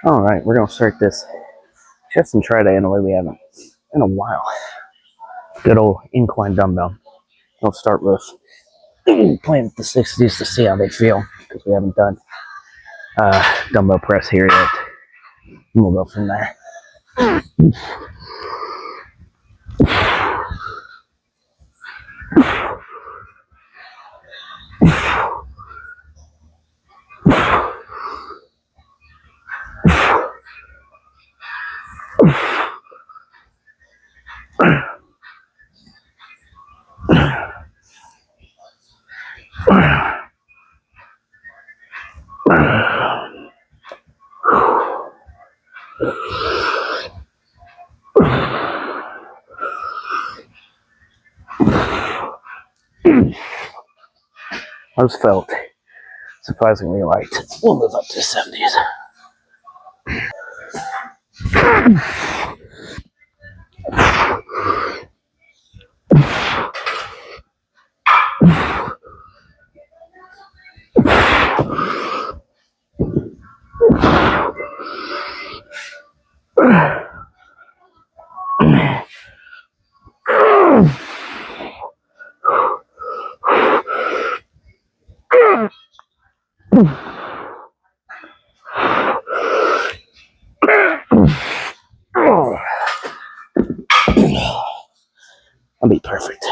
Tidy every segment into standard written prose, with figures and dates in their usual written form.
All right, we're gonna start this chest and try in a way we haven't in a while. Good old incline dumbbell. We'll start with playing with the 60s to see how they feel because we haven't done dumbbell press here yet. And we'll go from there. Those felt surprisingly light. We'll move up to 70s. That'll be perfect.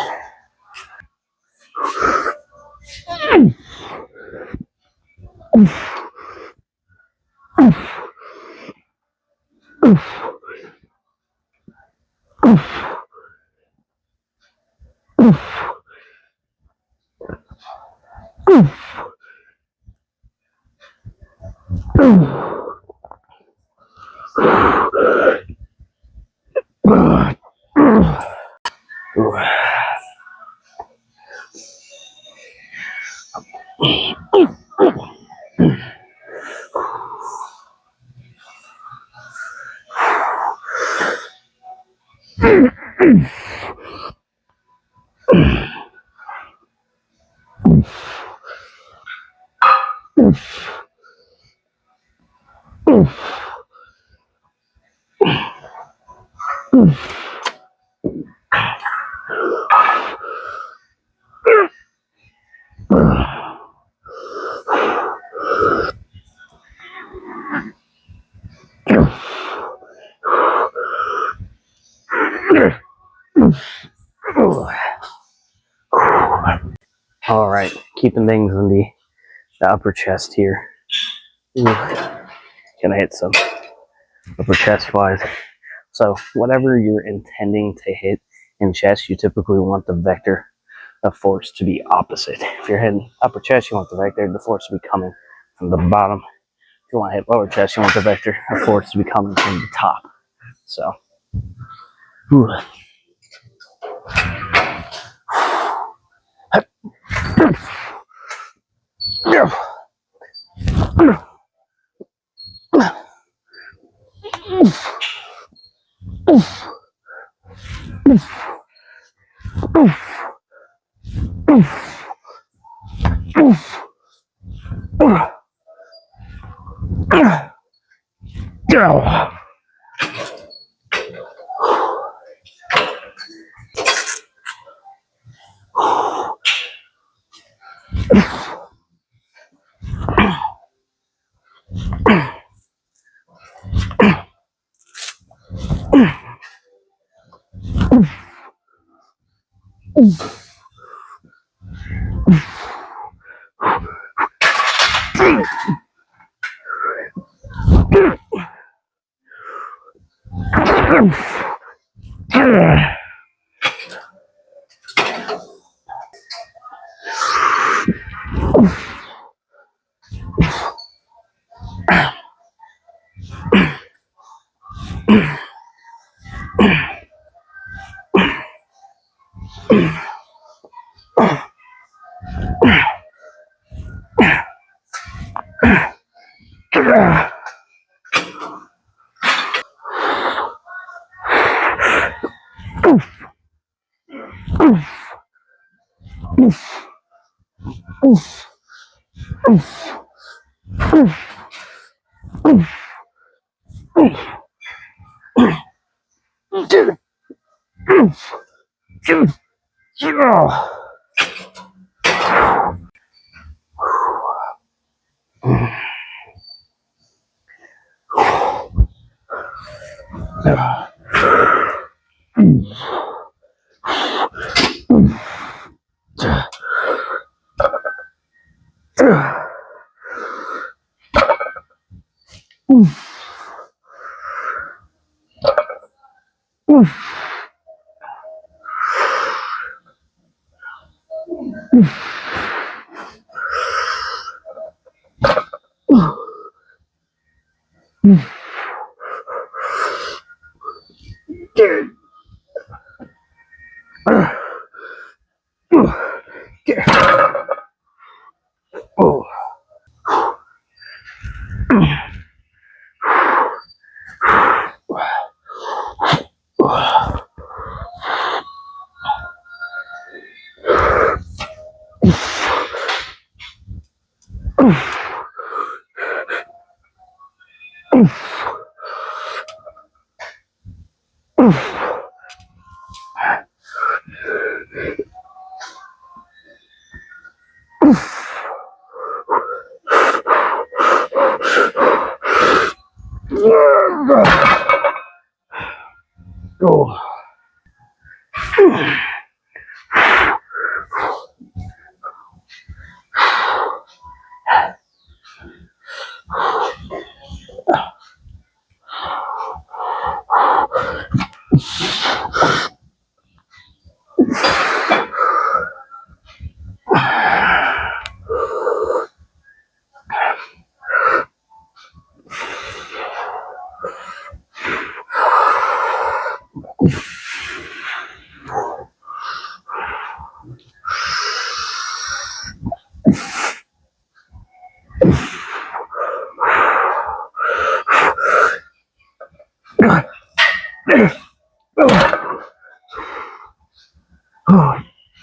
All right, keeping things in the upper chest here. Gonna hit some upper chest flies. So whatever you're intending to hit in chest, you typically want the vector of force to be opposite. If you're hitting upper chest, you want the vector of the force to be coming from the bottom. If you want to hit lower chest, you want the vector of force to be coming from the top. So. Oh.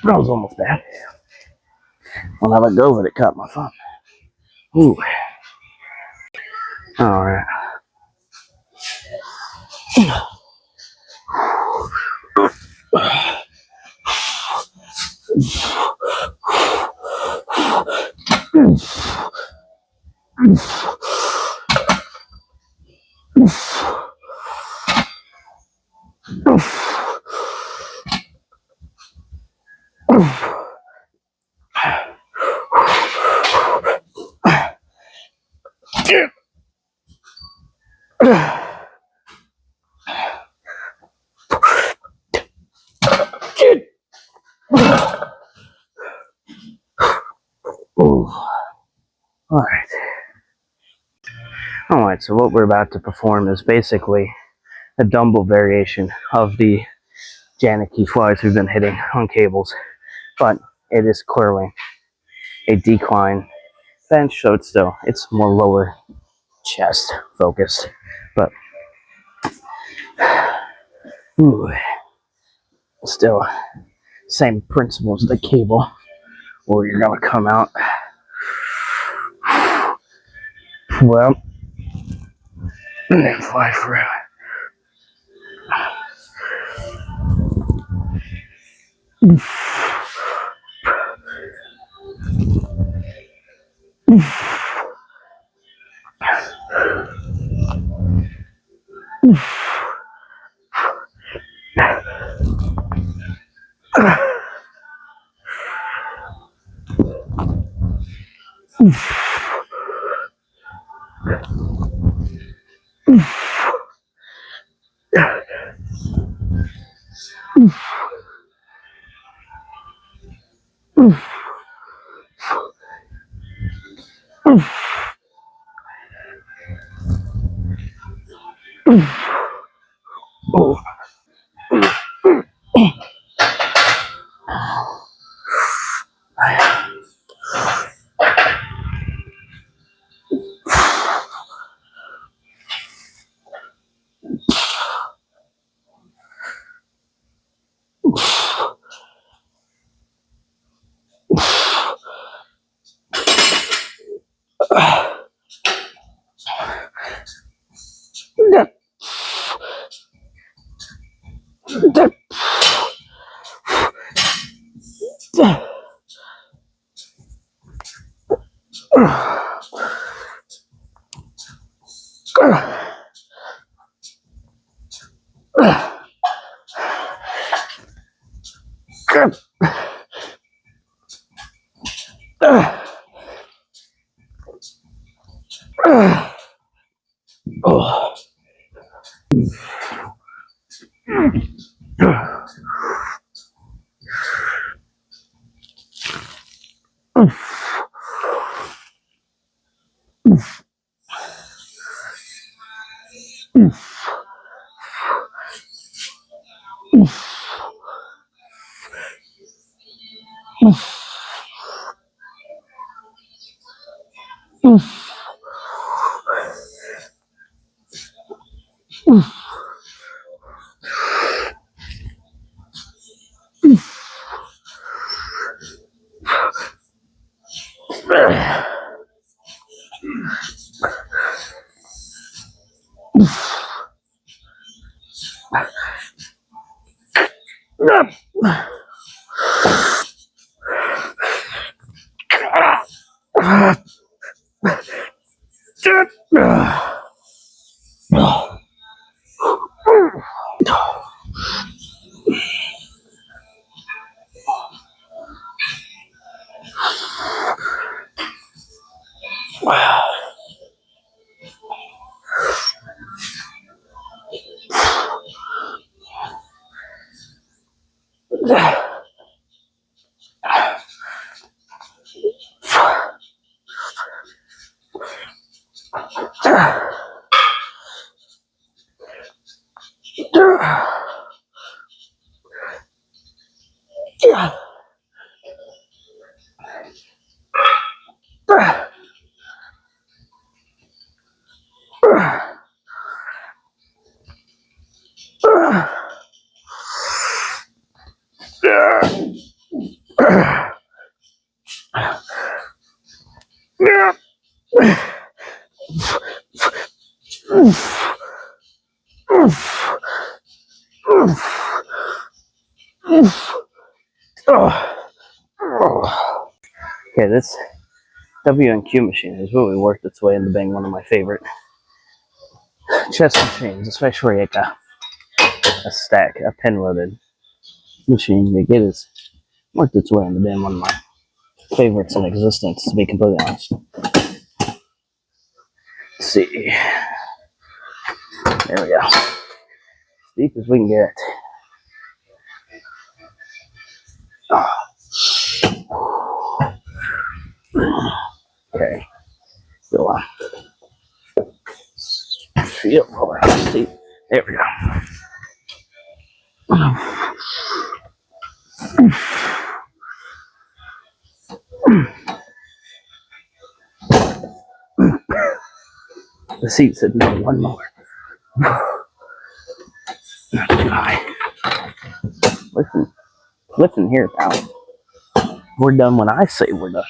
That was almost bad. When I let go of it, it caught my thumb. Ooh. All right. Ooh. All right. All right. So what we're about to perform is basically a dumbbell variation of the Janicki flies we've been hitting on cables, but it is clearly a decline bench, so it's more lower chest focused, but ooh, still same principles of the cable, where you're gonna come out well and then fly through. Oh. Okay, this W&Q machine has really worked its way into being one of my favorite chest machines, especially like a stack, a pin-loaded machine. It has worked its way into being one of my favorites in existence, to be completely honest. Let's see. There we go. As deep as we can get. Okay. Go on. Feel over deep. There we go. The seat said no, one more. Not too high. Listen here, pal. We're done when I say we're done.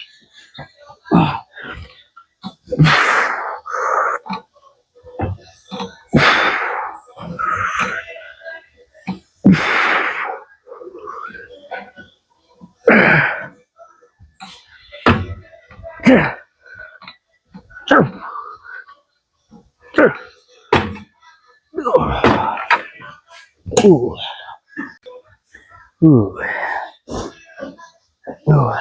Ooh. Ooh. Ooh.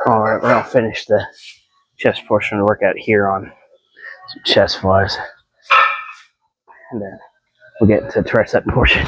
Alright, we're gonna finish the chest portion of the workout here on some chest flies. And then we'll get to the tricep portion.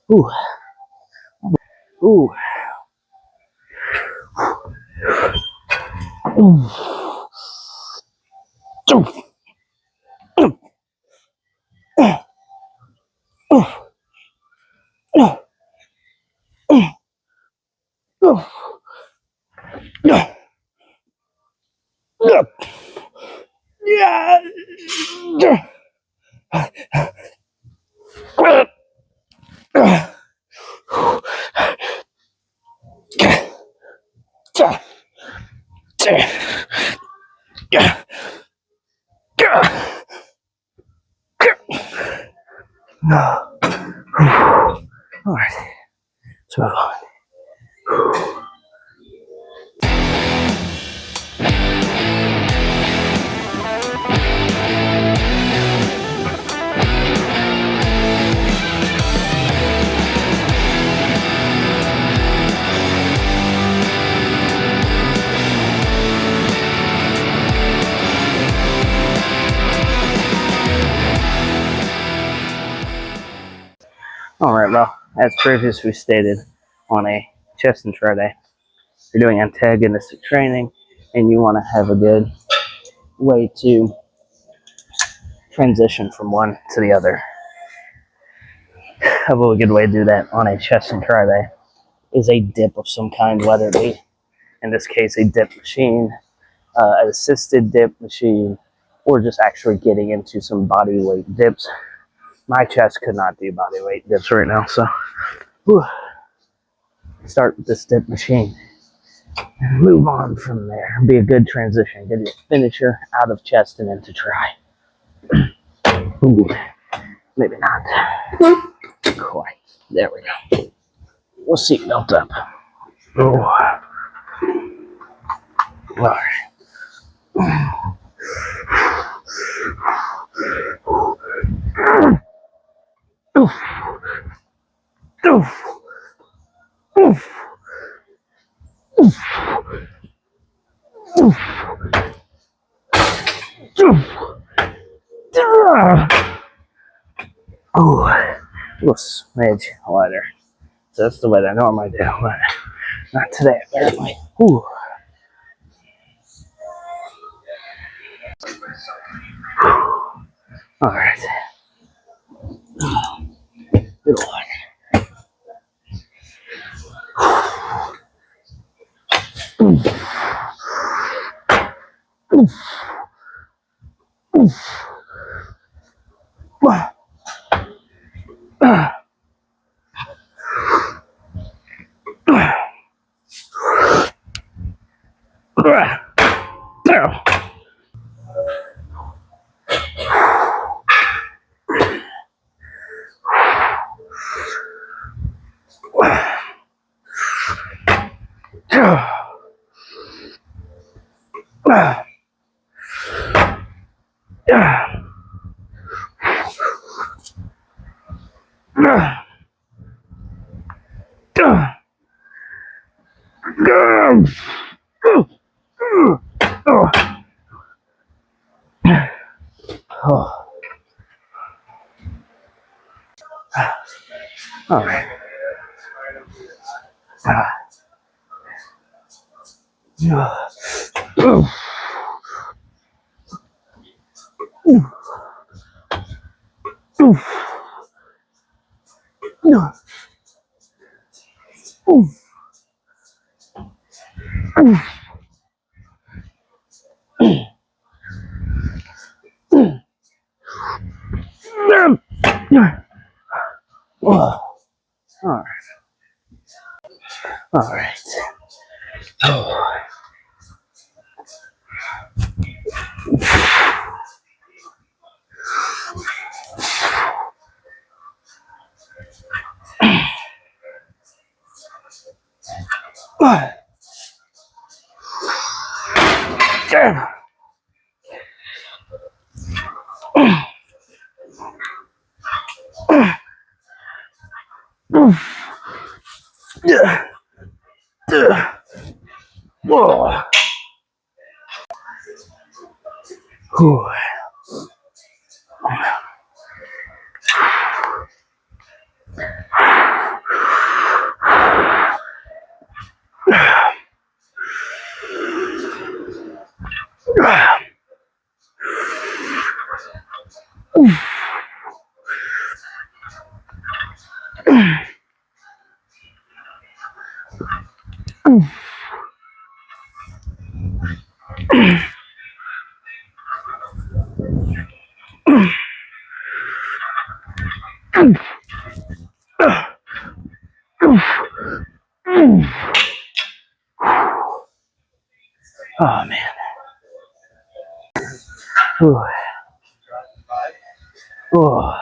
Ooh. Ooh. Ooh. All right, let's move on. All right, well, as previously stated, on a chest and try day, you're doing antagonistic training, and you want to have a good way to transition from one to the other. A really good way to do that on a chest and try day is a dip of some kind, whether it be, in this case, a dip machine, an assisted dip machine, or just actually getting into some body weight dips. My chest could not do body weight dips right now, so whew. Start with this dip machine and move on from there. Be a good transition. Get your finisher out of chest and into try. Ooh, maybe not quite. There we go. We'll seatbelt up. Oh, all right. Oof. Oof. Oof. Oof. Oof. Oof. Oh, a little smidge lighter. That's the way I normally do, but not today, apparently. Whew. All right. Good luck. All right. All right. Oh. Yeah. Whoa. Whew. Oh man. Whew. Oh.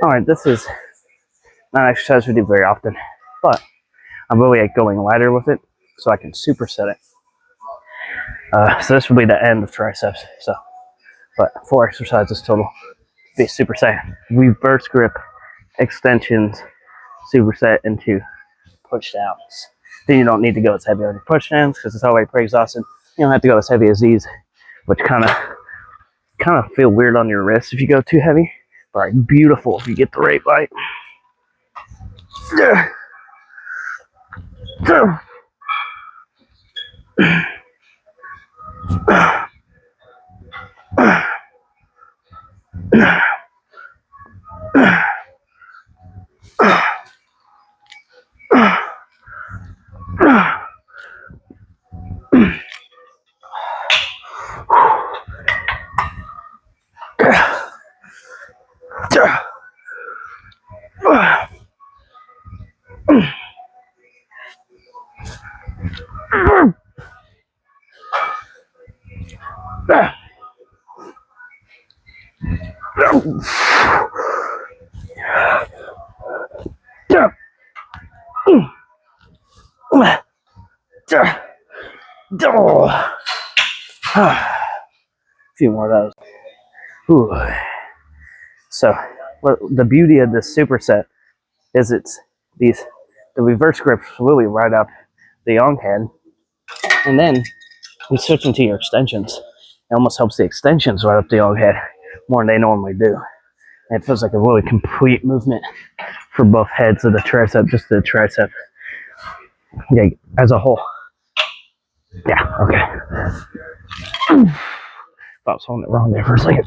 All right, this is not an exercise we do very often, but I'm really going lighter with it so I can superset it. So this will be the end of triceps. So, but 4 exercises total. Be superset, reverse grip, extensions, superset into push downs. Then you don't need to go as heavy on your push downs because it's already pretty exhausted. You don't have to go as heavy as these, which kind of feel weird on your wrists if you go too heavy. But beautiful if you get the right bite. A few more of those. Ooh. So, the beauty of this superset is the reverse grips really right up the young head, and then we switch into your extensions. It almost helps the extensions right up the young head more than they normally do. And it feels like a really complete movement for both heads of the tricep, just the tricep. Yeah, as a whole. Yeah, okay. I was holding it wrong there for a second.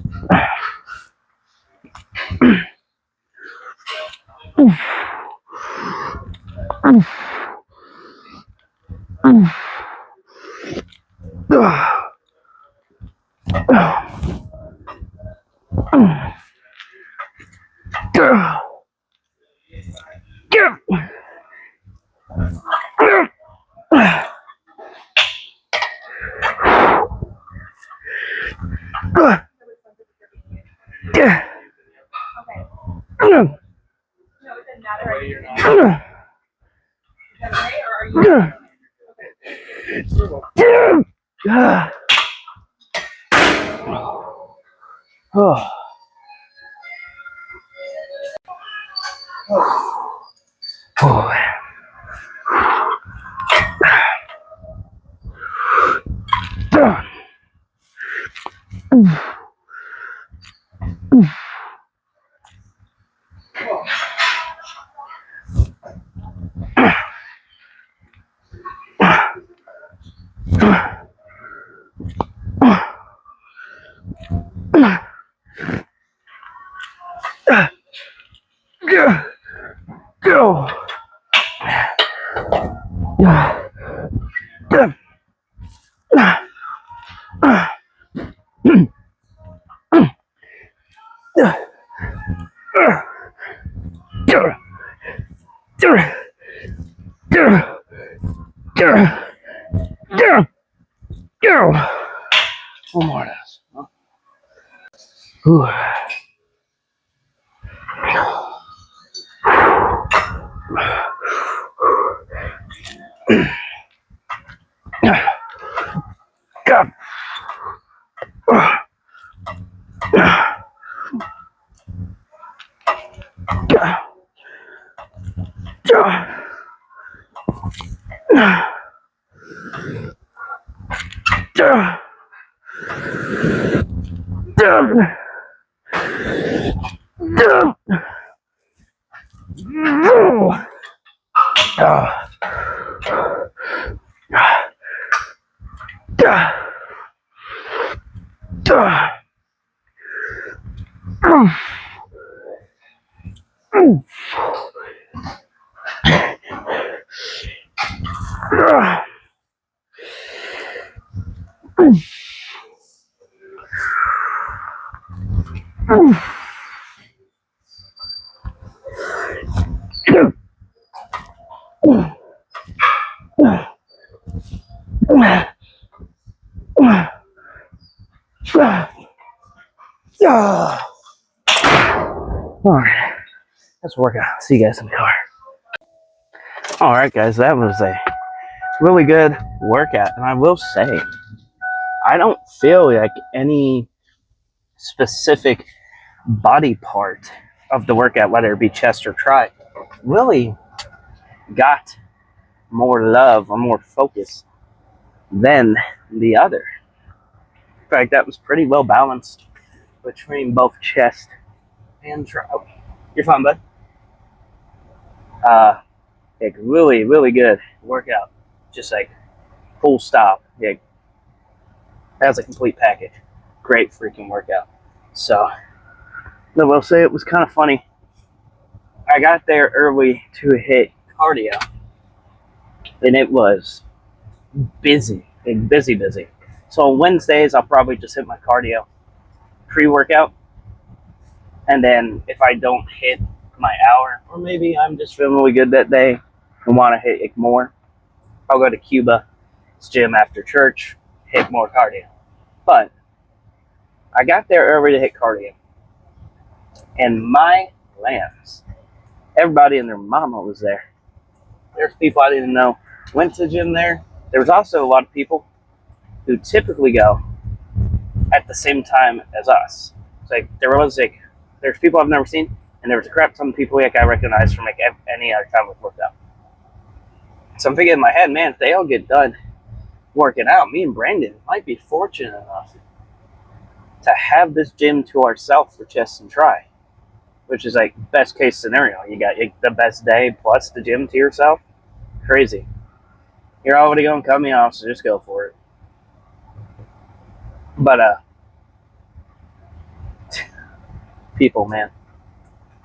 One more of those. Ooh. God. All right, let's work out. See you guys in the car. All right, guys, that was a really good workout, and I will say, I don't feel like any specific body part of the workout, whether it be chest or tri, really got more love or more focus than the other. In fact, that was pretty well balanced between both chest and tri. You're fine, bud. Like really, really good workout. Just like full stop. Like that's a complete package. Great freaking workout. So I will say it was kind of funny. I got there early to hit cardio, and it was busy, like busy. So on Wednesdays, I'll probably just hit my cardio pre-workout, and then if I don't hit my hour, or maybe I'm just feeling really good that day and want to hit like more, I'll go to Cuba's gym after church, hit more cardio. But I got there early to hit cardio, and my lands, everybody and their mama was there. There's people I didn't know went to the gym there. There was also a lot of people who typically go at the same time as us. It's like there's people I've never seen, and there was a crap ton of people like I recognized from like any other time we've worked out. So I'm thinking in my head, man, if they all get done working out, me and Brandon might be fortunate enough to have this gym to ourselves for chest and try, which is like best case scenario. You got the best day plus the gym to yourself. Crazy. You're already going to cut me off, so just go for it. But people, man.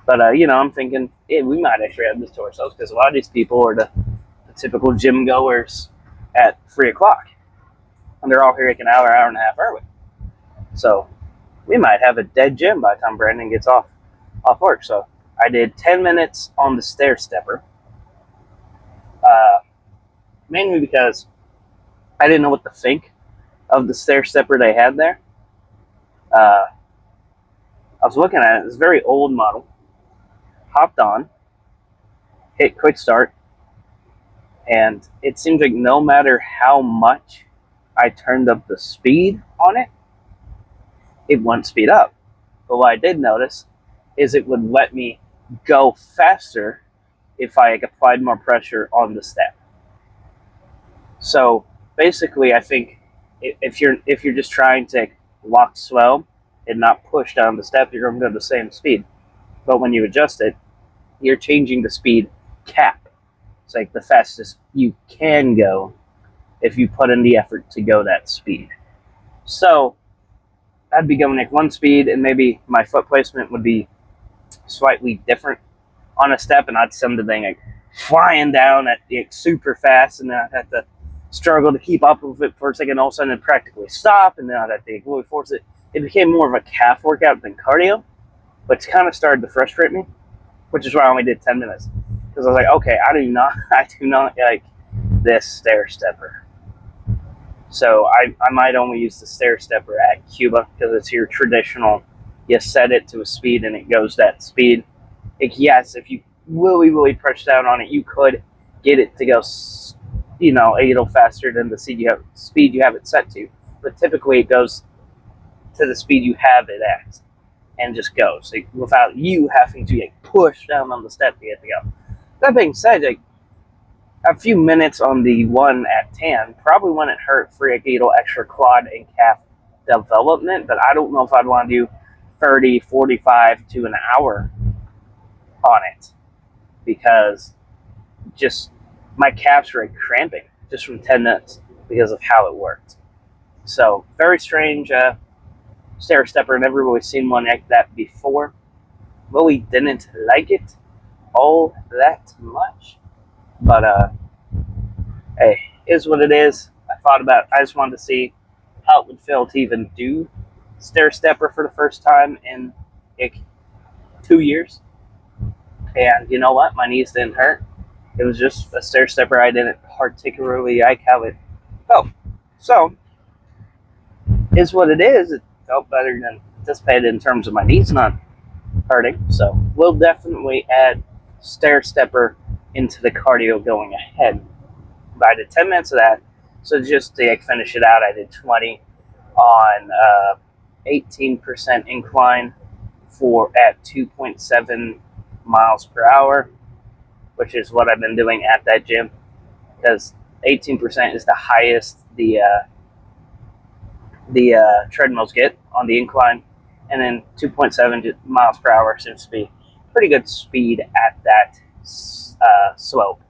But I'm thinking, we might actually have this to ourselves because a lot of these people are the typical gym goers at 3:00, and they're all here like an hour and a half early. So we might have a dead gym by the time Brandon gets off work. So I did 10 minutes on the stair stepper, mainly because I didn't know what to think of the stair stepper they had there. I was looking at it. It's a very old model. Hopped on, hit quick start, and it seems like no matter how much I turned up the speed on it, it wouldn't speed up. But what I did notice is it would let me go faster if I applied more pressure on the step. So basically, I think if you're just trying to walk slow and not push down the step, you're going to go the same speed. But when you adjust it, you're changing the speed cap. It's like the fastest you can go if you put in the effort to go that speed. So I'd be going like one speed, and maybe my foot placement would be slightly different on a step, and I'd send the thing like flying down at like, super fast, and then I'd have to struggle to keep up with it for a second. All of a sudden, it'd practically stop, and then I'd have to really force it. It became more of a calf workout than cardio, but it's kind of started to frustrate me, which is why I only did 10 minutes. Because I was like, okay, I do not like this stair stepper. So I might only use the stair stepper at Cuba because it's your traditional, you set it to a speed and it goes that speed. Like, yes, if you really press down on it, you could get it to go, a little faster than the speed you have it set to. But typically it goes to the speed you have it at and just goes like, without you having to push down on the step to get to go. That being said, a few minutes on the one at 10 probably wouldn't hurt for a little extra quad and calf development, but I don't know if I'd want to do 30, 45 to an hour on it because just my calves were cramping just from 10 minutes because of how it worked. So very strange stair stepper. Never really seen one like that before. Really didn't like it all that much, but hey, is what it is. I just wanted to see how it would feel to even do stair stepper for the first time in like 2 years. And you know what? My knees didn't hurt. It was just a stair stepper I didn't particularly like how it felt. So, is what it is. It felt better than anticipated in terms of my knees not hurting. So, we'll definitely add stair stepper into the cardio going ahead. But I did 10 minutes of that. So just to finish it out, I did 20 on 18% incline at 2.7 miles per hour, which is what I've been doing at that gym because 18% is the highest the treadmills get on the incline, and then 2.7 miles per hour seems to be pretty good speed at that slope.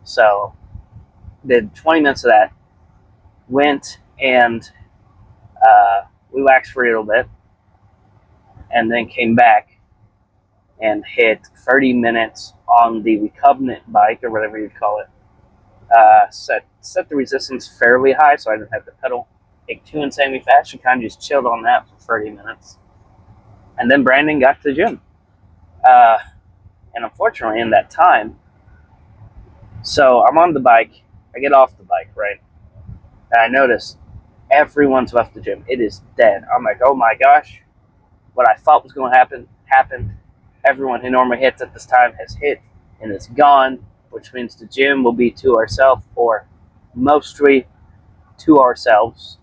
So did 20 minutes of that, went and we waxed for a little bit, and then came back and hit 30 minutes on the recumbent bike, or whatever you'd call it. Set the resistance fairly high so I didn't have to pedal like too insanely fast. She kind of just chilled on that for 30 minutes. And then Brandon got to the gym. And unfortunately, in that time, so I'm on the bike, I get off the bike, right? And I notice everyone's left the gym. It is dead. I'm like, oh my gosh, what I thought was going to happen, happened. Everyone who normally hits at this time has hit and is gone, which means the gym will be to ourselves, or mostly to ourselves.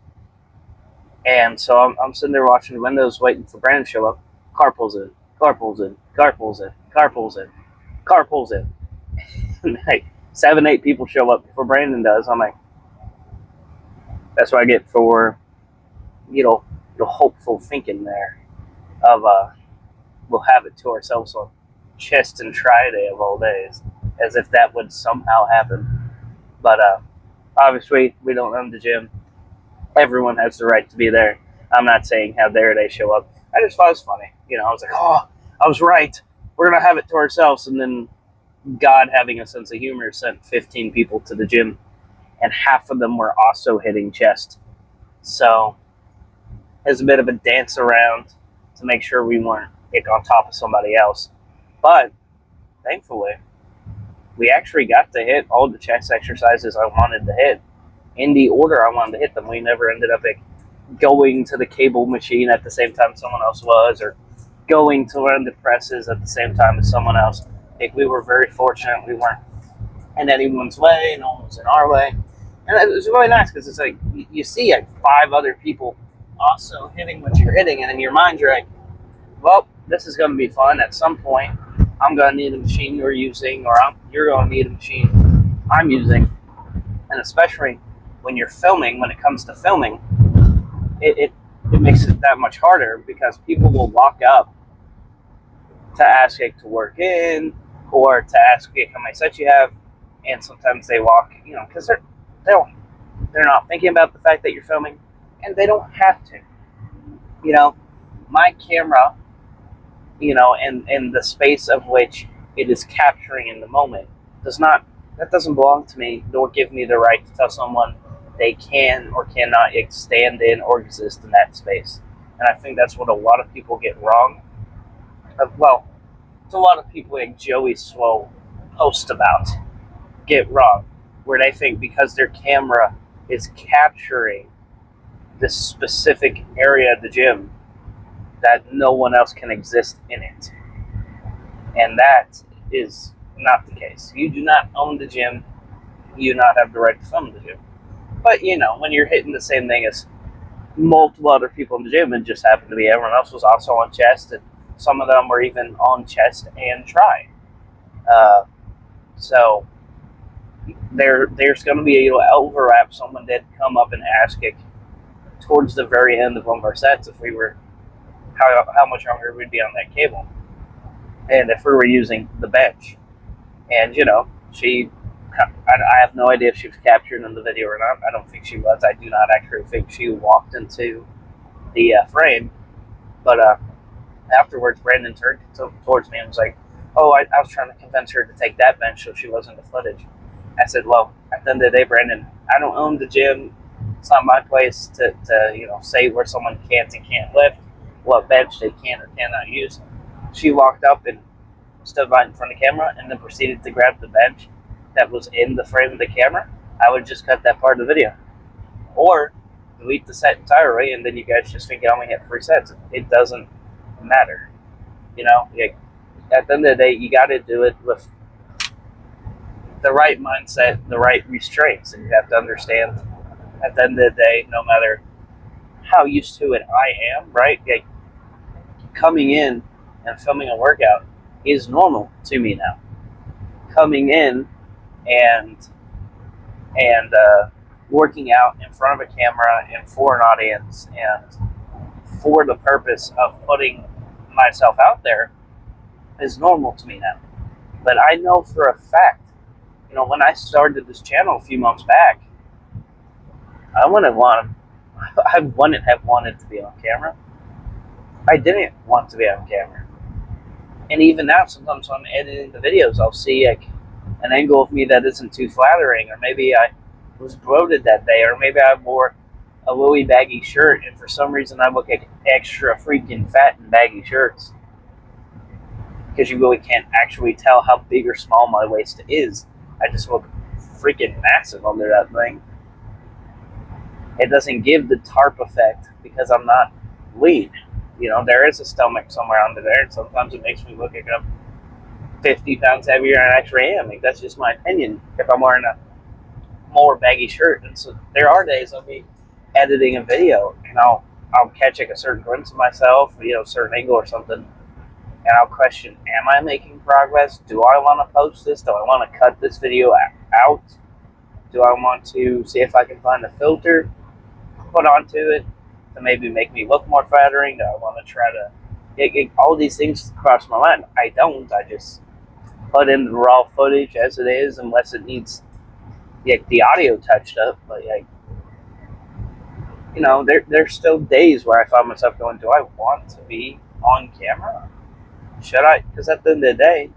And so I'm sitting there watching the windows waiting for Brandon to show up. Car pulls in, car pulls in, car pulls in, car pulls in, car pulls in. And like 7-8 people show up before Brandon does. I'm like, that's what I get for, hopeful thinking there of, we'll have it to ourselves on Chest and Try Day of all days, as if that would somehow happen. But obviously, we don't own the gym. Everyone has the right to be there. I'm not saying how dare they show up. I just thought it was funny. I was like, oh, I was right. We're going to have it to ourselves. And then God, having a sense of humor, sent 15 people to the gym, and half of them were also hitting chest. So it was a bit of a dance around to make sure we weren't on top of somebody else. But thankfully, we actually got to hit all the chest exercises I wanted to hit in the order I wanted to hit them. We never ended up going to the cable machine at the same time someone else was, or going to learn the presses at the same time as someone else. We were very fortunate. We weren't in anyone's way. No one was in our way. And it was really nice because it's like you see 5 other people also hitting what you're hitting, and in your mind you're like, well, this is going to be fun. At some point, I'm going to need a machine you're using, or you're going to need a machine I'm using. And especially when you're filming, when it comes to filming, it makes it that much harder, because people will walk up to ask to work in, or to ask how many sets you have, and sometimes they walk, because they're not thinking about the fact that you're filming, and they don't have to. My camera, and the space of which it is capturing in the moment that doesn't belong to me, nor give me the right to tell someone they can or cannot stand in or exist in that space. And I think that's what a lot of people get wrong. Well, it's a lot of people like Joey Swoll post about get wrong, where they think because their camera is capturing this specific area of the gym, that no one else can exist in it. And that is not the case. You do not own the gym. You do not have the right to film the gym. But, when you're hitting the same thing as multiple other people in the gym, it just happened to be everyone else was also on chest, and some of them were even on chest and try. So there's going to be a overlap. Someone did come up and ask it towards the very end of one of our sets if we were how much longer we'd be on that cable, and if we were using the bench. And I have no idea if she was captured in the video or not. I don't think she was. I do not actually think she walked into the frame. But afterwards, Brandon turned towards me and was like, oh, I was trying to convince her to take that bench so she wasn't in the footage. I said, well, at the end of the day, Brandon, I don't own the gym. It's not my place to say where someone can and can't lift, what bench they can or cannot use. She walked up and stood right in front of the camera and then proceeded to grab the bench that was in the frame of the camera. I would just cut that part of the video, or delete the set entirely, and then you guys just think I only hit 3 sets. It doesn't matter. At the end of the day, you got to do it with the right mindset, the right restraints, and you have to understand at the end of the day, no matter how used to it I am, right? Coming in and filming a workout is normal to me now. Coming in and working out in front of a camera and for an audience and for the purpose of putting myself out there is normal to me now. But I know for a fact, when I started this channel a few months back, I wouldn't have wanted to be on camera. I didn't want to be on camera. And even now, sometimes when I'm editing the videos, I'll see like an angle of me that isn't too flattering, or maybe I was bloated that day, or maybe I wore a really baggy shirt, and for some reason I look like extra freaking fat in baggy shirts. Because you really can't actually tell how big or small my waist is. I just look freaking massive under that thing. It doesn't give the tarp effect because I'm not lean. There is a stomach somewhere under there, and sometimes it makes me look like I'm 50 pounds heavier than I actually am. Like, that's just my opinion if I'm wearing a more baggy shirt. And so there are days I'll be editing a video and I'll catch like a certain glimpse of myself, a certain angle or something, and I'll question, am I making progress? Do I want to post this? Do I want to cut this video out? Do I want to see if I can find a filter, put onto it to maybe make me look more flattering? Do I want to try to all these things cross my mind? I don't. I just put in the raw footage as it is, unless it needs the audio touched up. But there's still days where I find myself going, do I want to be on camera? Should I? Because at the end of the day,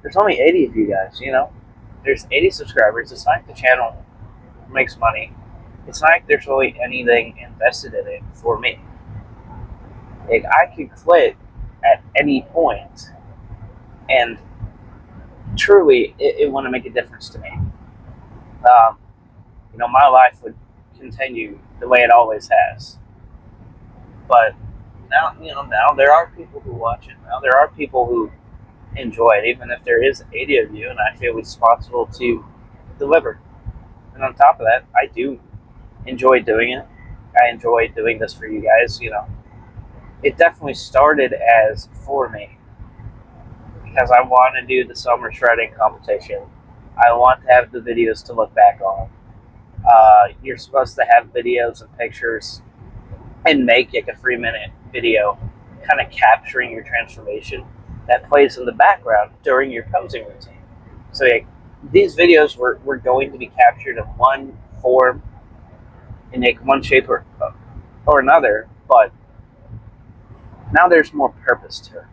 there's only 80 of you guys, There's 80 subscribers. It's not like the channel makes money. It's not like there's really anything invested in it for me. Like, I could quit at any point, and truly, it wouldn't make a difference to me. My life would continue the way it always has. But now there are people who watch it. Now there are people who enjoy it, even if there is 80 of you, and I feel responsible to deliver. And on top of that, I do enjoy doing it. I enjoy doing this for you guys. It definitely started as for me, because I want to do the summer shredding competition. I want to have the videos to look back on. You're supposed to have videos and pictures and make like a 3-minute video kind of capturing your transformation that plays in the background during your posing routine. So these videos were going to be captured in one form, in like one shape or another, but now there's more purpose to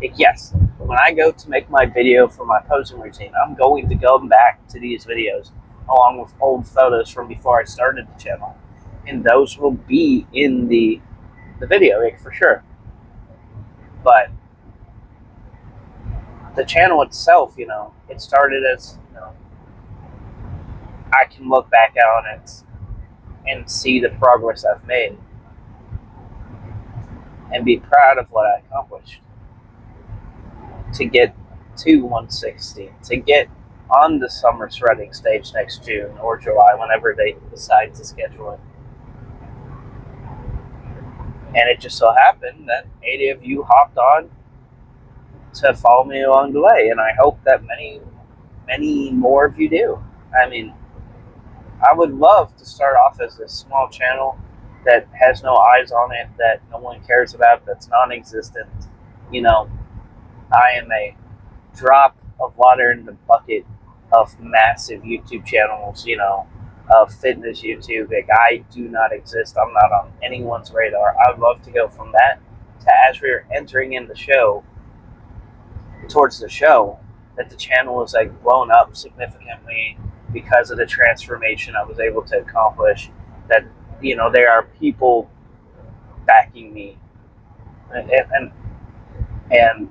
it. Yes, when I go to make my video for my posing routine, I'm going to go back to these videos along with old photos from before I started the channel, and those will be in the video, for sure. But the channel itself, it started as, I can look back on it and see the progress I've made and be proud of what I accomplished to get to 160, to get on the summer shredding stage next June or July, whenever they decide to schedule it. And it just so happened that 80 of you hopped on to follow me along the way, and I hope that many, many more of you do. I mean, I would love to start off as a small channel that has no eyes on it, that no one cares about, that's non-existent. I am a drop of water in the bucket of massive YouTube channels, of fitness YouTube. Like, I do not exist. I'm not on anyone's radar. I would love to go from that to, as we're entering in the show, towards the show, that the channel is like blown up significantly because of the transformation I was able to accomplish. That there are people backing me, and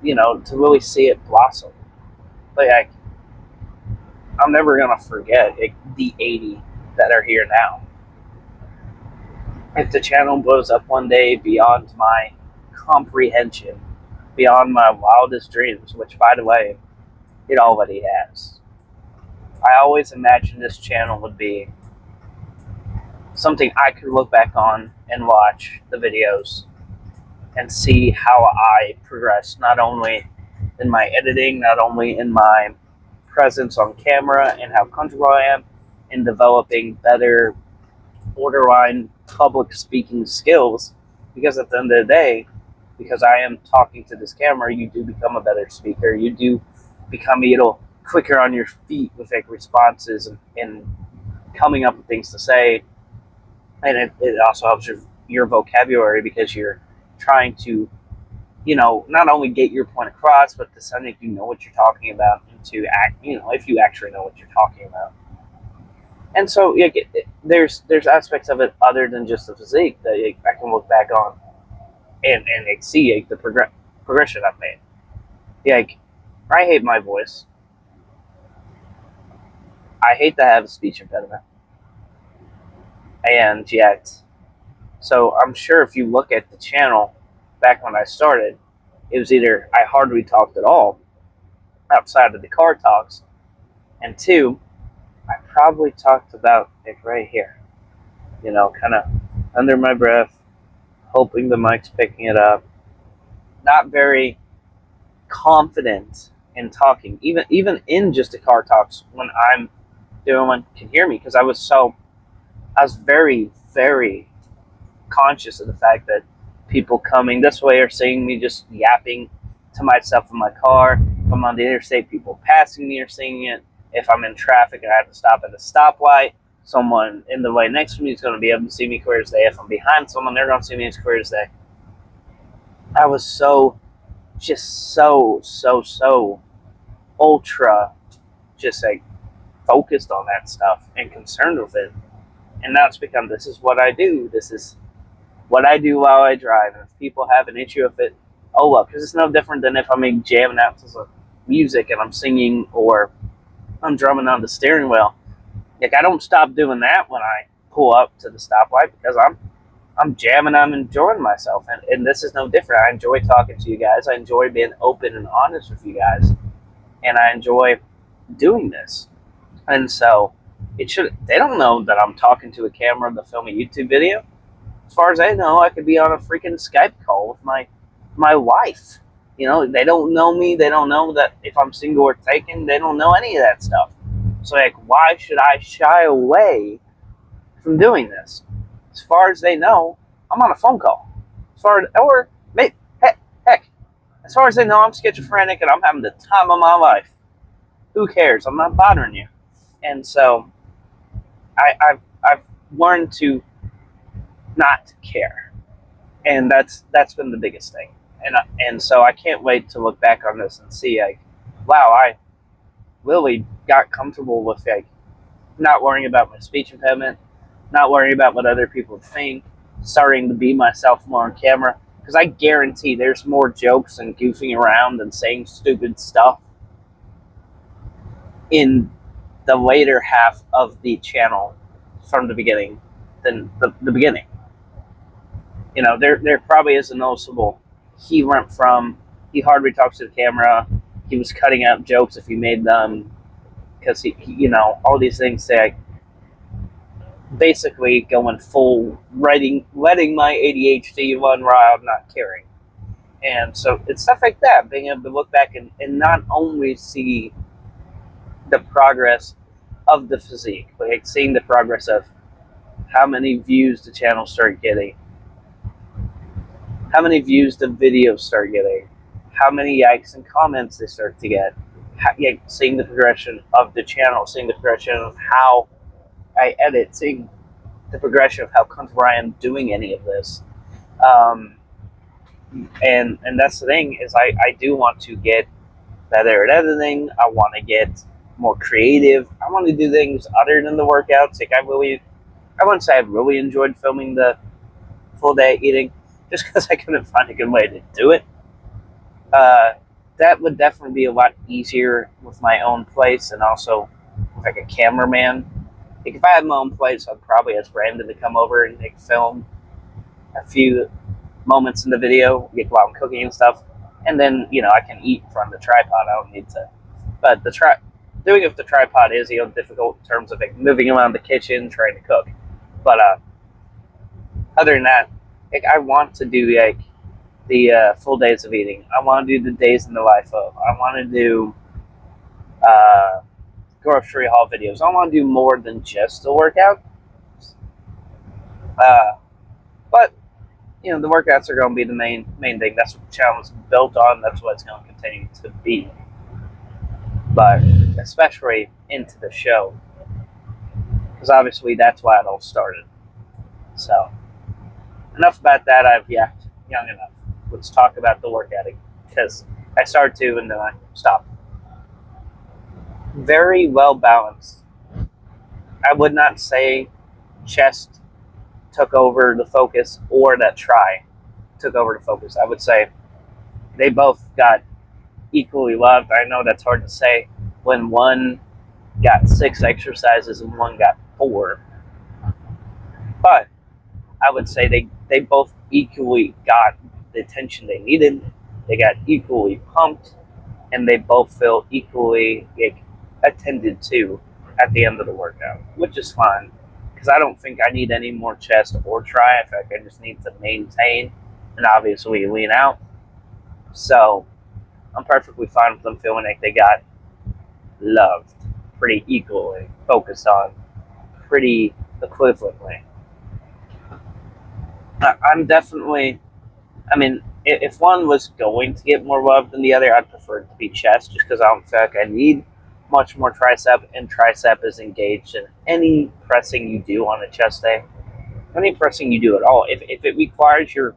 to really see it blossom. Like, I'm never gonna forget the 80 that are here now. If the channel blows up one day beyond my comprehension, beyond my wildest dreams, which, by the way, it already has. I always imagined this channel would be something I could look back on and watch the videos and see how I progressed, not only in my editing, not only in my presence on camera and how comfortable I am in developing better borderline public speaking skills, because at the end of the day, because I am talking to this camera, you do become a better speaker. You do becoming quicker on your feet with like responses and coming up with things to say. And it also helps your vocabulary because you're trying to, not only get your point across, but to sound like you know what you're talking about and to act, if you actually know what you're talking about. And so there's aspects of it other than just the physique that I can look back on and see the progression I've made. I hate my voice. I hate to have a speech impediment. And yet, so I'm sure if you look at the channel back when I started, it was either I hardly talked at all outside of the car talks, and two, I probably talked about it right here, kind of under my breath, hoping the mic's picking it up, not very confident in talking, even in just the car talks when no one can hear me, because I was very, very conscious of the fact that people coming this way are seeing me just yapping to myself in my car. If I'm on the interstate, people passing me are seeing it. If I'm in traffic and I have to stop at a stoplight, someone in the way next to me is going to be able to see me clear as day. If I'm behind someone, they're going to see me as clear as day. I was so ultra just like focused on that stuff and concerned with it. And now it's become, this is what I do. This is what I do while I drive. And if people have an issue with it, oh well, because it's no different than if I'm jamming out to some music and I'm singing or I'm drumming on the steering wheel. I don't stop doing that when I pull up to the stoplight because I'm jamming, I'm enjoying myself. And this is no different. I enjoy talking to you guys. I enjoy being open and honest with you guys. And I enjoy doing this. And so they don't know that I'm talking to a camera to film a YouTube video. As far as they know, I could be on a freaking Skype call with my wife. They don't know me. They don't know that if I'm single or taken. They don't know any of that stuff. So why should I shy away from doing this? As far as they know, I'm on a phone call. Heck, as far as they know, I'm schizophrenic and I'm having the time of my life. Who cares? I'm not bothering you. And so I've learned to not care, and that's been the biggest thing. And so I can't wait to look back on this and see wow, I really got comfortable with not worrying about my speech impediment, not worrying about what other people think, starting to be myself more on camera, because I guarantee there's more jokes and goofing around and saying stupid stuff in the later half of the channel from the beginning than the beginning. There probably is a noticeable. He hardly talks to the camera. He was cutting out jokes if he made them, because he all these things say basically going full letting my ADHD run wild, not caring. And so it's stuff like that, being able to look back and not only see the progress of the physique, but seeing the progress of how many views the channel started getting, how many views the videos start getting, how many likes and comments they start to get, seeing the progression of the channel, seeing the progression of how I edit, seeing the progression of how comfortable I am doing any of this. And that's the thing, is I do want to get better at editing. I want to get more creative. I want to do things other than the workouts. I wouldn't say I really enjoyed filming the full day eating, just because I couldn't find a good way to do it. That would definitely be a lot easier with my own place, and also with a cameraman. If I had my own place, I'd probably ask Brandon to come over and film a few moments in the video while I'm cooking and stuff, and then I can eat from the tripod. I don't need to. But doing it with the tripod is difficult in terms of moving around the kitchen trying to cook. But other than that, I want to do the full days of eating. I want to do the days in the life of. I want to do grocery haul videos. I want to do more than just the workout. But the workouts are going to be the main thing. That's what the channel is built on. That's what it's going to continue to be. but especially into the show, because obviously that's why it all started. So, enough about that. I've yacked young enough. Let's talk about the work ethic, because I started to and then I stopped. Very well balanced. I would not say chest took over the focus or that try took over the focus. I would say they both got equally loved. I know that's hard to say when one got 6 exercises and one got 4, but I would say they both equally got the attention they needed. They got equally pumped, and they both feel equally attended to at the end of the workout, which is fine because I don't think I need any more chest or tri. In fact, I just need to maintain and obviously lean out. So I'm perfectly fine with them feeling like they got loved pretty equally, focused on pretty equivalently. I'm definitely, I mean, if one was going to get more love than the other, I'd prefer it to be chest just because I don't feel like I need much more tricep, and tricep is engaged in any pressing you do on a chest day, any pressing you do at all. If it requires your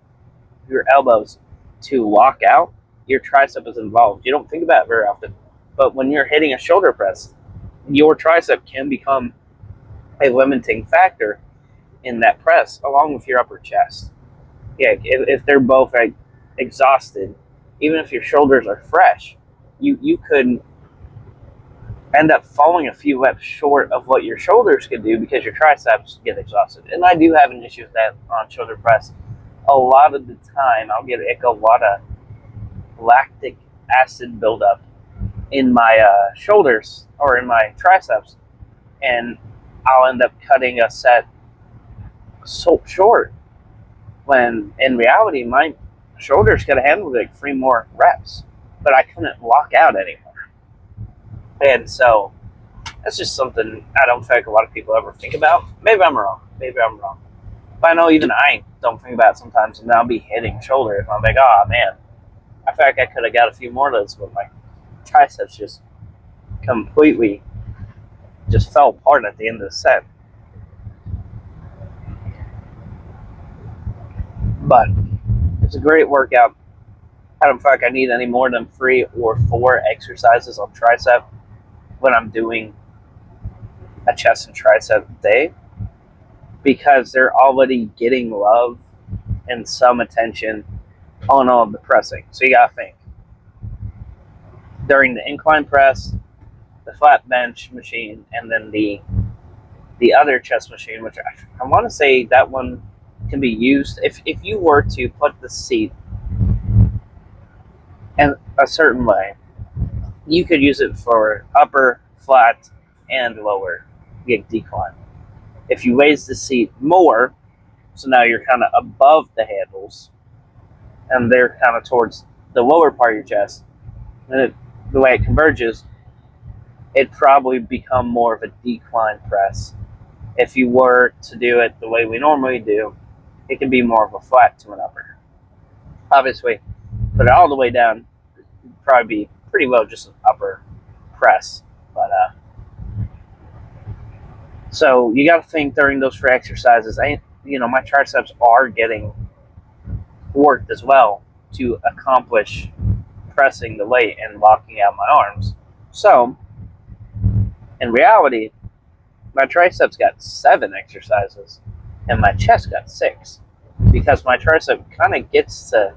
elbows to lock out, your tricep is involved. You don't think about it very often, but when you're hitting a shoulder press, your tricep can become a limiting factor in that press, along with your upper chest. Yeah, if they're both like exhausted, even if your shoulders are fresh, you could end up falling a few reps short of what your shoulders could do because your triceps get exhausted. And I do have an issue with that on shoulder press. A lot of the time, I'll get a lot of lactic acid buildup in my shoulders or in my triceps, and I'll end up cutting a set so short when in reality my shoulders could have handled like 3 more reps, but I couldn't lock out anymore. And so that's just something I don't think a lot of people ever think about. Maybe I'm wrong. But I know even I don't think about it sometimes, and I'll be hitting shoulder and I'm like, oh man, I feel like I could have got a few more of those, but my triceps just completely just fell apart at the end of the set. But it's a great workout. I don't feel like I need any more than 3 or 4 exercises on tricep when I'm doing a chest and tricep day, because they're already getting love and some attention on all of the pressing. So you gotta think, during the incline press, the flat bench machine, and then the other chest machine, which I want to say that one can be used if you were to put the seat in a certain way, you could use it for upper, flat, and lower decline. If you raise the seat more, so now you're kind of above the handles, and they're kind of towards the lower part of your chest, and the way it converges, it'd probably become more of a decline press. If you were to do it the way we normally do, it can be more of a flat to an upper. Obviously, put it all the way down, it'd probably be pretty well just an upper press. But so you got to think during those 3 exercises, my triceps are getting worked as well to accomplish pressing the weight and locking out my arms. So in reality, my triceps got 7 exercises and my chest got 6, because my tricep kind of gets to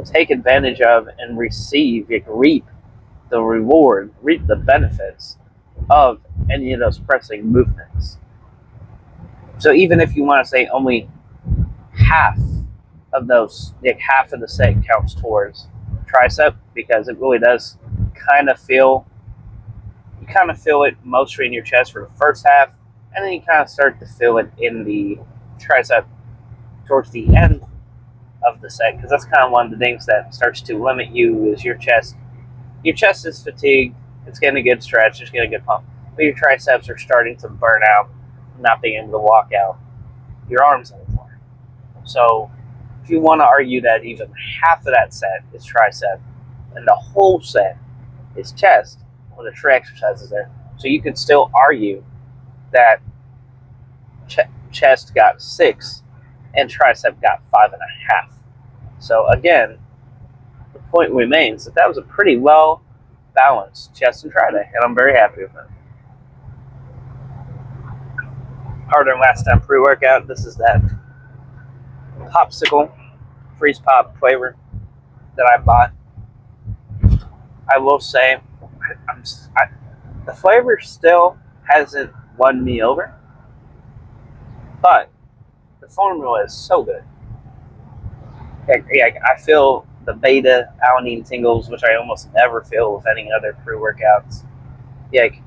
take advantage of and reap the reward, reap the benefits of any of those pressing movements. So even if you want to say only half of those, like half of the set counts towards tricep, because it really does kind of feel it mostly in your chest for the first half, and then you kind of start to feel it in the tricep towards the end of the set, because that's kind of one of the things that starts to limit you is your chest. Your chest is fatigued, it's getting a good stretch, it's getting a good pump, but your triceps are starting to burn out, not being able to walk out your arms anymore. So if you want to argue that even half of that set is tricep and the whole set is chest, Well, the tree exercise is there. So you could still argue that chest got 6 and tricep got 5.5. So again, the point remains that was a pretty well balanced chest and tri day, and I'm very happy with it. Harder than last time pre-workout. This is that popsicle freeze pop flavor that I bought. I will say, the flavor still hasn't won me over, but the formula is so good. I feel the beta alanine tingles, which I almost never feel with any other pre-workouts. It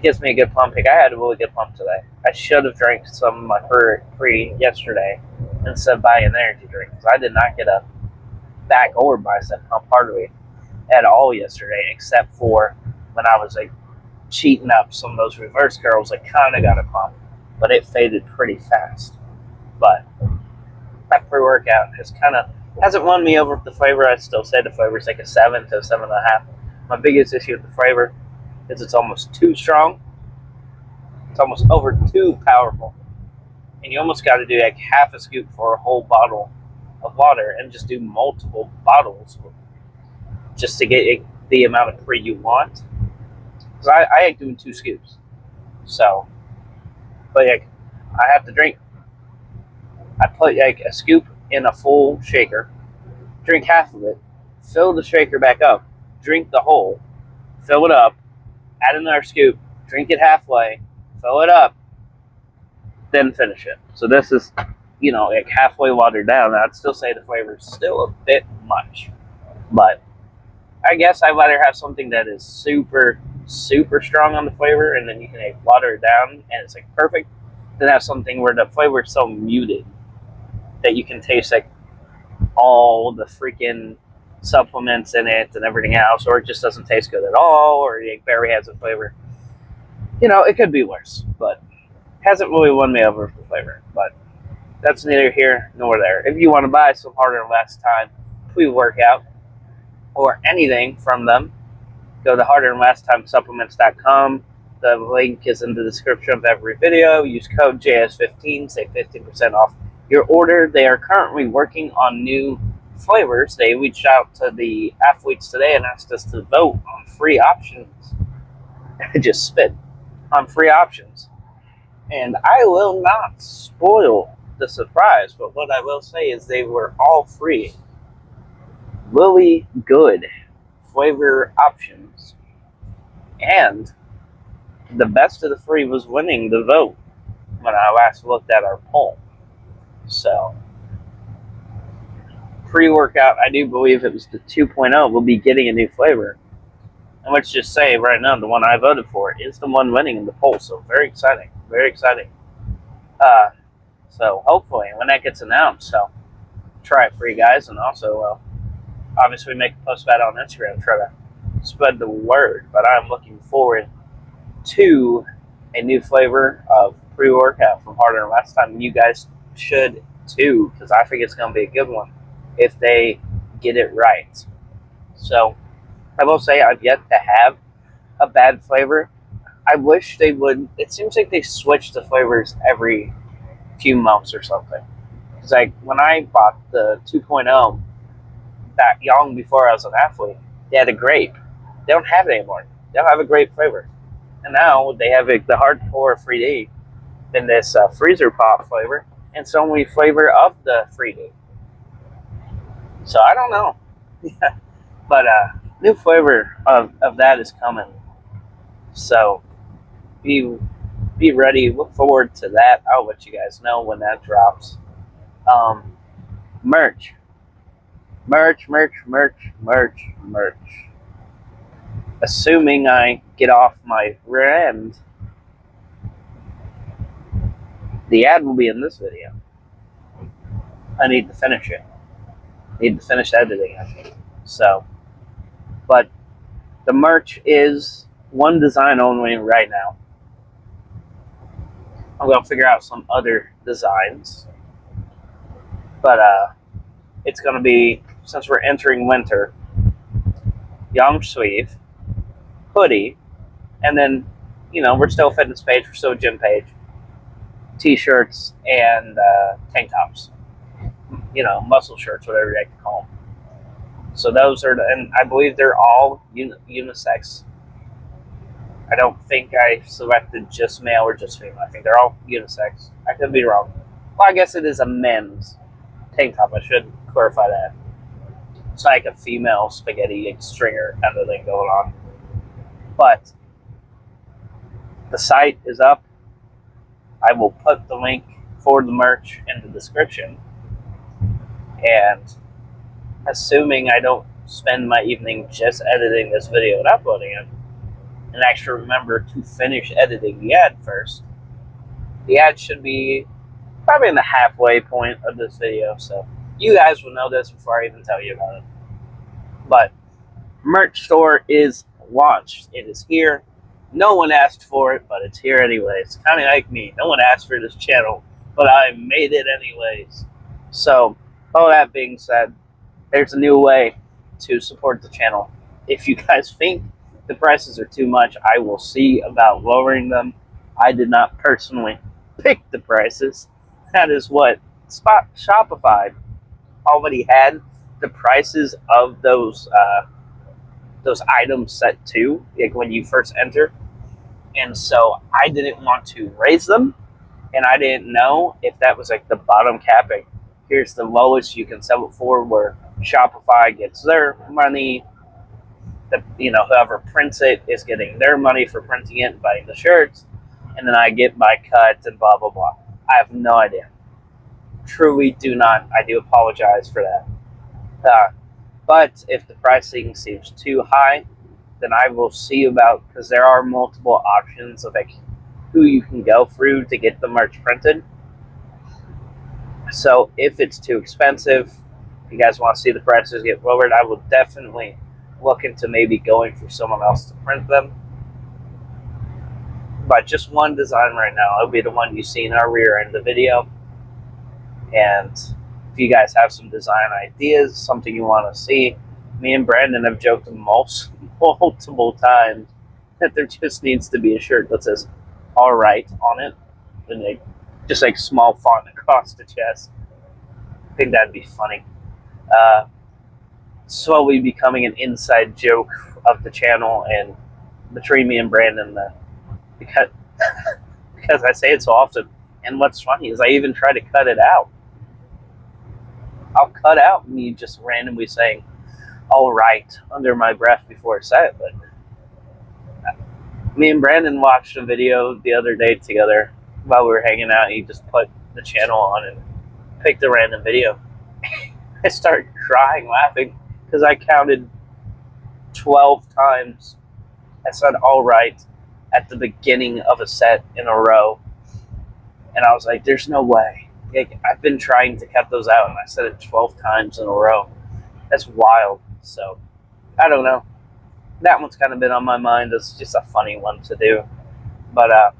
gives me a good pump. I had a really good pump today. I should have drank some of my pre yesterday instead of buying an energy drink, because I did not get a back or bicep pump hardly at all yesterday, except for when I was cheating up some of those reverse curls. I kind of got a pump, but it faded pretty fast. But that pre-workout hasn't won me over with the flavor. I still say the flavor is like a 7 to 7.5. My biggest issue with the flavor is it's almost too strong. It's almost over too powerful. And you almost got to do half a scoop for a whole bottle of water and just do multiple bottles just to get the amount of pre you want. Because I like doing 2 scoops. So, but I have to drink. I put a scoop in a full shaker, drink half of it, fill the shaker back up, drink the whole, fill it up, add another scoop, drink it halfway, fill it up, then finish it. So this is, halfway watered down. I'd still say the flavor is still a bit much, but I guess I'd rather have something that is super, super strong on the flavor, and then you can water it down, and it's perfect, than have something where the flavor is so muted that you can taste all the freaking supplements in it and everything else, or it just doesn't taste good at all, or it barely has a flavor. It could be worse, but hasn't really won me over for flavor. But that's neither here nor there. If you want to buy some Harder Than Last Time pre-workout or anything from them, go to harderthanlasttimesupplements.com. The link is in the description of every video. Use code JS15, save 15% off your order. They are currently working on new flavors. They reached out to the athletes today and asked us to vote on free options. I just spit on free options. And I will not spoil the surprise, but what I will say is they were all free. Really good flavor options. And the best of the free was winning the vote when I last looked at our poll. So, pre-workout, I do believe it was the 2.0, will be getting a new flavor. And let's just say right now, the one I voted for is the one winning in the poll. So, very exciting. Very exciting. So, hopefully, when that gets announced, I'll try it for you guys. And also, obviously, make a post about it on Instagram, try to spread the word. But I'm looking forward to a new flavor of pre-workout from Harder Than Last Time. You guys should too, because I think it's going to be a good one if they get it right. So I will say I've yet to have a bad flavor. I wish they would. It seems like they switch the flavors every few months or something. Because when I bought the 2.0 that young before I was an athlete, they had a grape. They don't have it anymore. They don't have a grape flavor. And now they have the hardcore 3D in this freezer pop flavor, and it's the only flavor of the 3D. So I don't know. But new flavor of that is coming. So be ready. Look forward to that. I'll let you guys know when that drops. Merch. Assuming I get off my rear end, the ad will be in this video. I need to finish it. Need to finish editing, I think. So, but the merch is one design only right now. I'm going to figure out some other designs. But it's going to be, since we're entering winter, long sleeve, hoodie, and then, we're still a fitness page, we're still a gym page, t-shirts and tank tops, muscle shirts, whatever you like to call them. So those are, and I believe they're all unisex. I don't think I selected just male or just female. I think they're all unisex. I could be wrong. Well, I guess it is a men's tank top. I should clarify that. It's like a female spaghetti stringer kind of thing going on. But the site is up. I will put the link for the merch in the description. And assuming I don't spend my evening just editing this video and uploading it, and actually remember to finish editing the ad first, the ad should be probably in the halfway point of this video, so you guys will know this before I even tell you about it. But merch store is launched. It is here. No one asked for it, but it's here anyways. Kind of like me. No one asked for this channel, but I made it anyways. So, all that being said, there's a new way to support the channel. If you guys think the prices are too much, I will see about lowering them. I did not personally pick the prices. That is what Shopify already had the prices of those items set to, like when you first enter. And so I didn't want to raise them, and I didn't know if that was like the bottom cap. Like, here's the lowest you can sell it for, where Shopify gets their money. Whoever prints it is getting their money for printing it and buying the shirts, and then I get my cut and blah blah blah. I have no idea. Truly do not. I do apologize for that. But if the pricing seems too high, then I will see about, because there are multiple options of like who you can go through to get the merch printed. So if it's too expensive, if you guys want to see the prices get lowered, I will definitely look into maybe going for someone else to print them. But just one design right now, it'll be the one you see in our rear end of the video. And if you guys have some design ideas, something you want to see, me and Brandon have joked multiple times that there just needs to be a shirt that says "all right" on it, and just like small font across the chest. I think that'd be funny. Slowly becoming an inside joke of the channel and between me and Brandon, because I say it so often. And what's funny is I even try to cut it out. I'll cut out me just randomly saying "all right" under my breath before I say it. But me and Brandon watched a video the other day together while we were hanging out. He just put the channel on and picked a random video. I started crying laughing because I counted 12 times I said "all right" at the beginning of a set in a row. And I was like, there's no way. Like, I've been trying to cut those out, and I said it 12 times in a row. That's wild. So, I don't know. That one's kind of been on my mind. It's just a funny one to do. But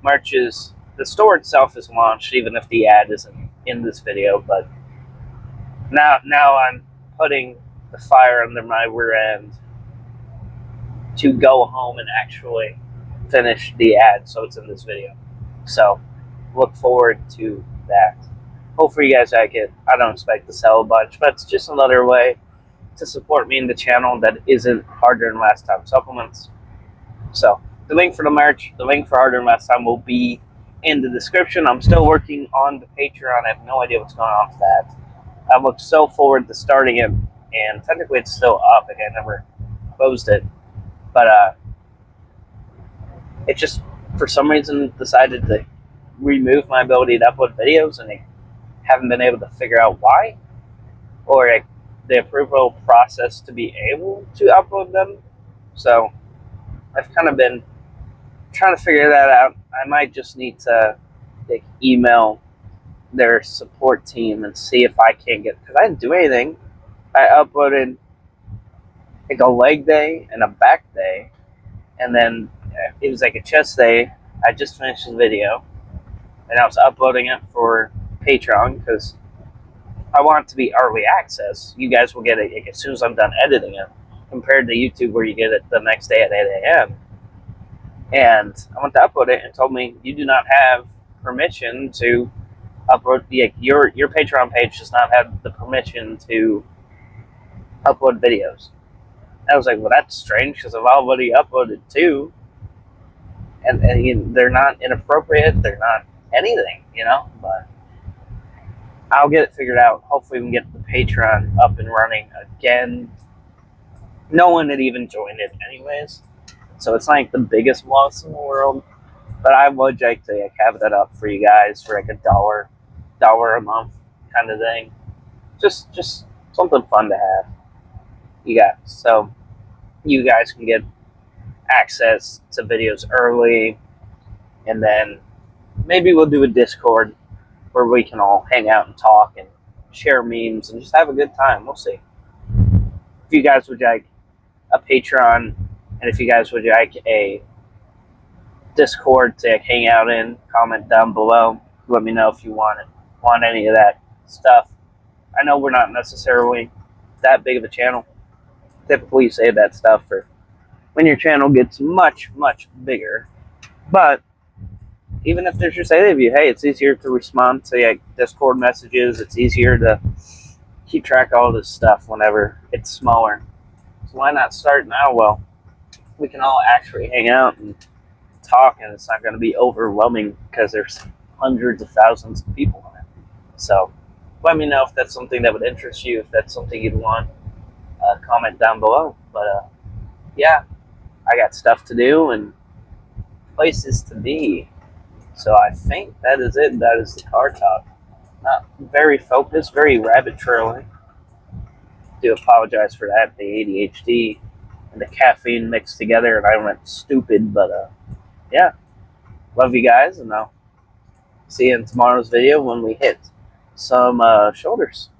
merch is, the store itself is launched, even if the ad isn't in this video. But now I'm putting the fire under my rear end to go home and actually finish the ad, so it's in this video. So, look forward to that. Hopefully you guys like it. I don't expect to sell a bunch, but it's just another way to support me in the channel that isn't Harder Than Last Time supplements. So the link for the merch, the link for Harder Than Last Time will be in the description. I'm still working on the Patreon. I have no idea what's going on with that. I look so forward to starting it, and technically it's still up. Like, I never closed it, but it just for some reason decided to remove my ability to upload videos, and I haven't been able to figure out why, or like the approval process to be able to upload them. So I've kind of been trying to figure that out. I might just need to like email their support team and see if I can't get, because I didn't do anything. I uploaded like a leg day and a back day, and then it was like a chest day. I just finished the video, and I was uploading it for Patreon because I want it to be early access. You guys will get it like, as soon as I'm done editing it. compared to YouTube where you get it the next day at 8 a.m. And I went to upload it and told me you do not have permission to upload. Your Patreon page does not have the permission to upload videos. I was like, well, that's strange because I've already uploaded two, and they're not inappropriate. They're not anything, But I'll get it figured out. Hopefully, we can get the Patreon up and running again. No one had even joined it, anyways. So it's not like the biggest loss in the world. But I would like to have that up for you guys for like $1 a month kind of thing. Just something fun to have. You guys, so you guys can get access to videos early, and then maybe we'll do a Discord where we can all hang out and talk and share memes and just have a good time. We'll see. If you guys would like a Patreon, and if you guys would like a Discord to hang out in, comment down below. Let me know if you want any of that stuff. I know we're not necessarily that big of a channel. Typically, you say that stuff for when your channel gets much, much bigger. But even if there's just any of you, hey, it's easier to respond to Discord messages. It's easier to keep track of all this stuff whenever it's smaller. So why not start now? Well, we can all actually hang out and talk, and it's not going to be overwhelming because there's hundreds of thousands of people on it. So let me know if that's something that would interest you, if that's something you'd want. Comment down below. But yeah, I got stuff to do and places to be. So I think that is it. That is the car talk. Not very focused, very rabbit trailing. Do apologize for that. The ADHD and the caffeine mixed together, and I went stupid. But yeah, love you guys, and I'll see you in tomorrow's video when we hit some shoulders.